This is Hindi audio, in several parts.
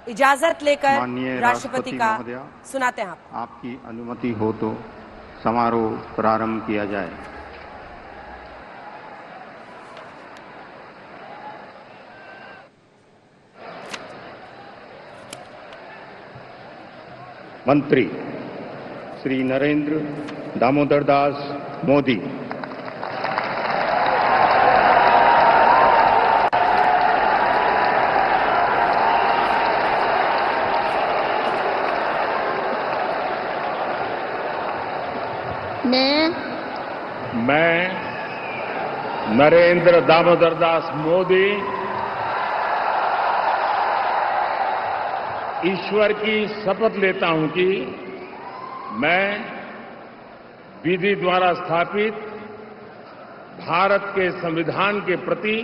इजाजत लेकर माननीय राष्ट्रपति का महोदया, सुनाते हैं आप। आपकी अनुमति हो तो समारोह प्रारंभ किया जाए। मंत्री श्री नरेंद्र दामोदर दास मोदी। मैं नरेंद्र दामोदर दास मोदी ईश्वर की शपथ लेता हूं कि मैं विधि द्वारा स्थापित भारत के संविधान के प्रति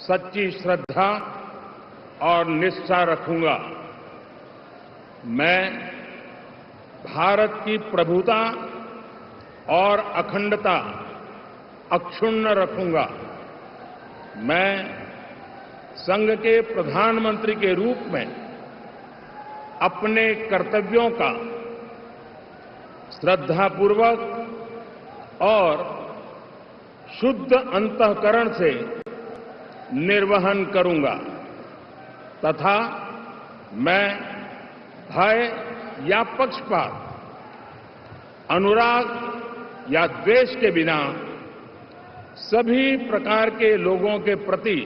सच्ची श्रद्धा और निष्ठा रखूंगा। मैं भारत की प्रभुता और अखंडता अक्षुण्ण रखूंगा। मैं संघ के प्रधानमंत्री के रूप में अपने कर्तव्यों का श्रद्धापूर्वक और शुद्ध अंतःकरण से निर्वहन करूंगा तथा मैं भय या पक्षपात, अनुराग या द्वेष के बिना सभी प्रकार के लोगों के प्रति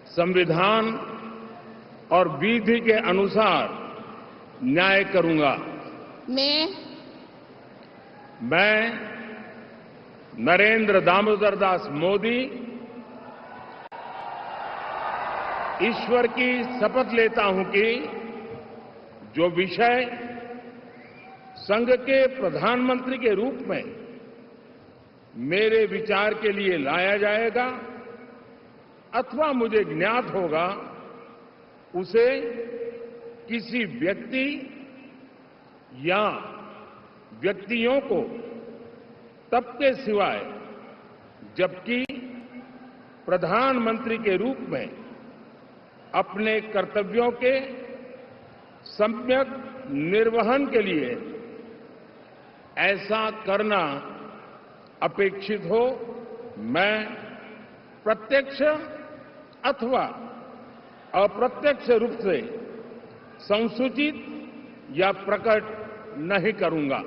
संविधान और विधि के अनुसार न्याय करूंगा। मैं नरेंद्र दामोदर दास मोदी ईश्वर की शपथ लेता हूं कि जो विषय संघ के प्रधानमंत्री के रूप में मेरे विचार के लिए लाया जाएगा अथवा मुझे ज्ञात होगा, उसे किसी व्यक्ति या व्यक्तियों को तब के सिवाय जबकि प्रधानमंत्री के रूप में अपने कर्तव्यों के सम्यक निर्वहन के लिए ऐसा करना अपेक्षित हो, मैं प्रत्यक्ष अथवा अप्रत्यक्ष रूप से संसूचित या प्रकट नहीं करूंगा।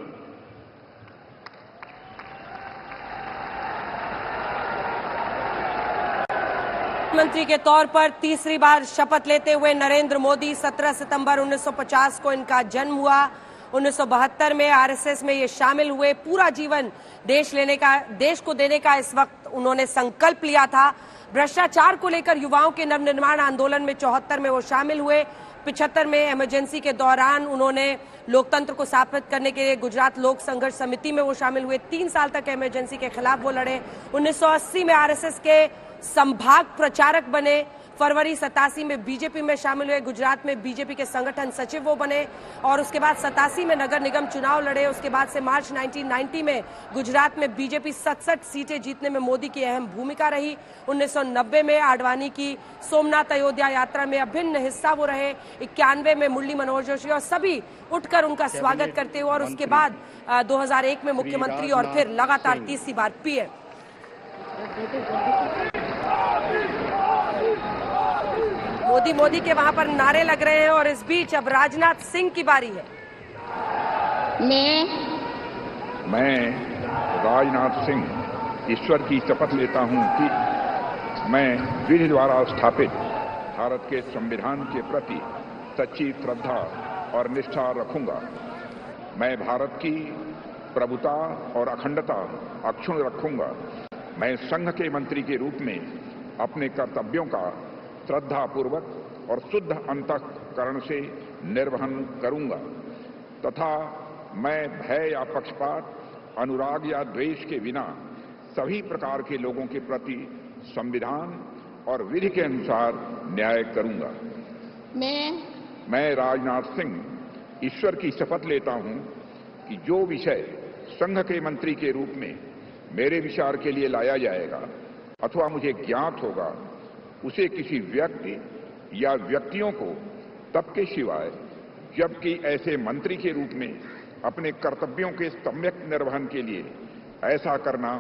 प्रधानमंत्री के तौर पर तीसरी बार शपथ लेते हुए नरेंद्र मोदी 17 सितंबर 1950 को इनका जन्म हुआ। 1972 में आरएसएस में ये शामिल हुए। पूरा जीवन देश को देने का इस वक्त उन्होंने संकल्प लिया था। भ्रष्टाचार को लेकर युवाओं के नवनिर्माण आंदोलन में 74 में वो शामिल हुए। 75 में इमरजेंसी के दौरान उन्होंने लोकतंत्र को स्थापित करने के लिए गुजरात लोक संघर्ष समिति में वो शामिल हुए। 3 साल तक इमरजेंसी के खिलाफ वो लड़े। 1980 में आरएसएस के संभाग प्रचारक बने। फरवरी 87 में बीजेपी में शामिल हुए। गुजरात में बीजेपी के संगठन सचिव वो बने और उसके बाद 87 में नगर निगम चुनाव लड़े। उसके बाद से मार्च 1990 में गुजरात में बीजेपी 67 सीटें जीतने में मोदी की अहम भूमिका रही। 1990 में आडवाणी की सोमनाथ अयोध्या यात्रा में अभिन्न हिस्सा वो रहे। 91 में मुरली मनोहर जोशी और सभी उठकर उनका स्वागत करते हुए और उसके बाद 2001 में मुख्यमंत्री और फिर लगातार तीसरी बार पीएम। मोदी के वहां पर नारे लग रहे हैं और इस बीच अब राजनाथ सिंह की बारी है। मैं राजनाथ सिंह ईश्वर की शपथ लेता हूं कि मैं विधि द्वारा स्थापित भारत के संविधान के प्रति सच्ची श्रद्धा और निष्ठा रखूंगा। मैं भारत की प्रभुता और अखंडता अक्षुण्ण रखूंगा। मैं संघ के मंत्री के रूप में अपने कर्तव्यों का श्रद्धापूर्वक और शुद्ध अंतःकरण से निर्वहन करूंगा तथा मैं भय या पक्षपात, अनुराग या द्वेष के बिना सभी प्रकार के लोगों के प्रति संविधान और विधि के अनुसार न्याय करूंगा। मैं राजनाथ सिंह ईश्वर की शपथ लेता हूं कि जो विषय संघ के मंत्री के रूप में मेरे विचार के लिए लाया जाएगा अथवा मुझे ज्ञात होगा, उसे किसी व्यक्ति या व्यक्तियों को तब के सिवाय जबकि ऐसे मंत्री के रूप में अपने कर्तव्यों के सम्यक निर्वहन के लिए ऐसा करना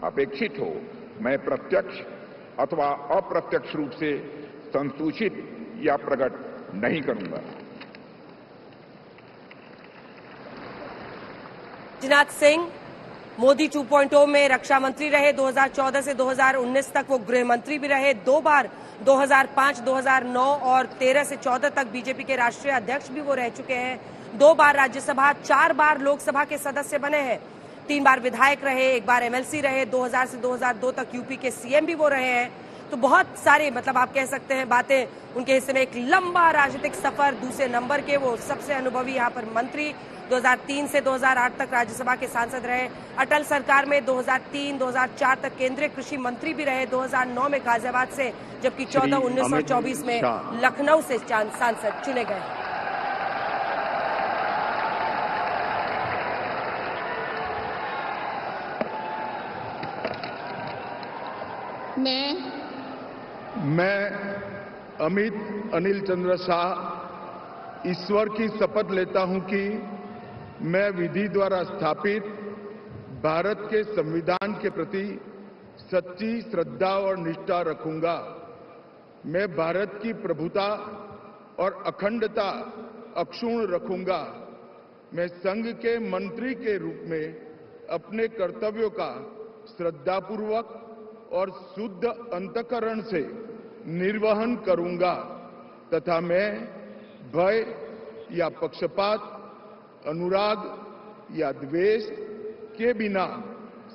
अपेक्षित हो, मैं प्रत्यक्ष अथवा अप्रत्यक्ष रूप से संसूचित या प्रकट नहीं करूंगा। राजनाथ सिंह मोदी 2.0 में रक्षा मंत्री रहे। 2014 से 2019 तक वो गृह मंत्री भी रहे। 2 बार 2005, 2009 और 13 से 14 तक बीजेपी के राष्ट्रीय अध्यक्ष भी वो रह चुके हैं। 2 बार राज्यसभा, 4 बार लोकसभा के सदस्य बने हैं। 3 बार विधायक रहे, 1 बार एमएलसी रहे। 2000 से 2002 तक यूपी के सीएम भी वो रहे हैं। तो बहुत सारे आप कह सकते हैं बातें उनके हिस्से में। एक लंबा राजनीतिक सफर, दूसरे नंबर के वो सबसे अनुभवी यहाँ पर मंत्री। 2003 से 2008 तक राज्यसभा के सांसद रहे। अटल सरकार में 2003-2004 तक केंद्रीय कृषि मंत्री भी रहे। 2009 में गाजियाबाद से, जबकि 14, 19 और 24 में लखनऊ से सांसद चुने गए। मैं अमित अनिल चंद्र शाह ईश्वर की शपथ लेता हूं कि मैं विधि द्वारा स्थापित भारत के संविधान के प्रति सच्ची श्रद्धा और निष्ठा रखूंगा। मैं भारत की प्रभुता और अखंडता अक्षुण्ण रखूंगा। मैं संघ के मंत्री के रूप में अपने कर्तव्यों का श्रद्धापूर्वक और शुद्ध अंतःकरण से निर्वहन करूंगा तथा मैं भय या पक्षपात, अनुराग या द्वेष के बिना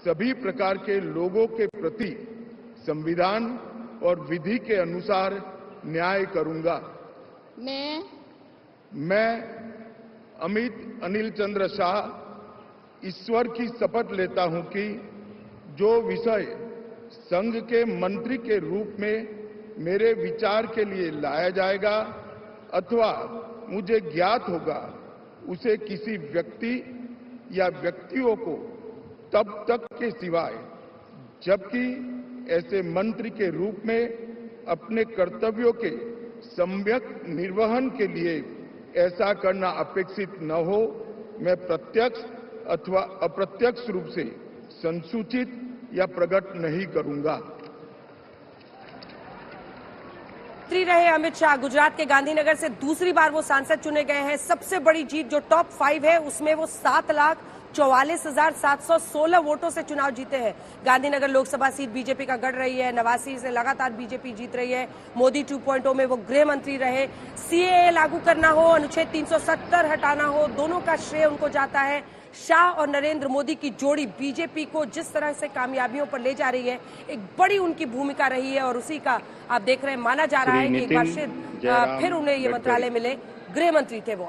सभी प्रकार के लोगों के प्रति संविधान और विधि के अनुसार न्याय करूंगा। मैं अमित अनिल चंद्र शाह ईश्वर की शपथ लेता हूं कि जो विषय संघ के मंत्री के रूप में मेरे विचार के लिए लाया जाएगा अथवा मुझे ज्ञात होगा, उसे किसी व्यक्ति या व्यक्तियों को तब तक के सिवाय जबकि ऐसे मंत्री के रूप में अपने कर्तव्यों के सम्यक निर्वहन के लिए ऐसा करना अपेक्षित न हो, मैं प्रत्यक्ष अथवा अप्रत्यक्ष रूप से संसूचित या प्रकट नहीं करूंगा। मंत्री रहे अमित शाह गुजरात के गांधीनगर से दूसरी बार वो सांसद चुने गए हैं। सबसे बड़ी जीत जो टॉप 5 है उसमें वो 7,44,716 वोटों से चुनाव जीते हैं। गांधीनगर लोकसभा सीट बीजेपी का गढ़ रही है। नवासी से लगातार बीजेपी जीत रही है। मोदी 2.0 में वो गृह मंत्री रहे। सीएए लागू करना हो, अनुच्छेद 370 हटाना हो, दोनों का श्रेय उनको जाता है। शाह और नरेंद्र मोदी की जोड़ी बीजेपी को जिस तरह से कामयाबियों पर ले जा रही है, एक बड़ी उनकी भूमिका रही है और उसी का आप देख रहे हैं, माना जा रहा है कि एक बार फिर उन्हें ये मंत्रालय मिले। गृह मंत्री थे वो।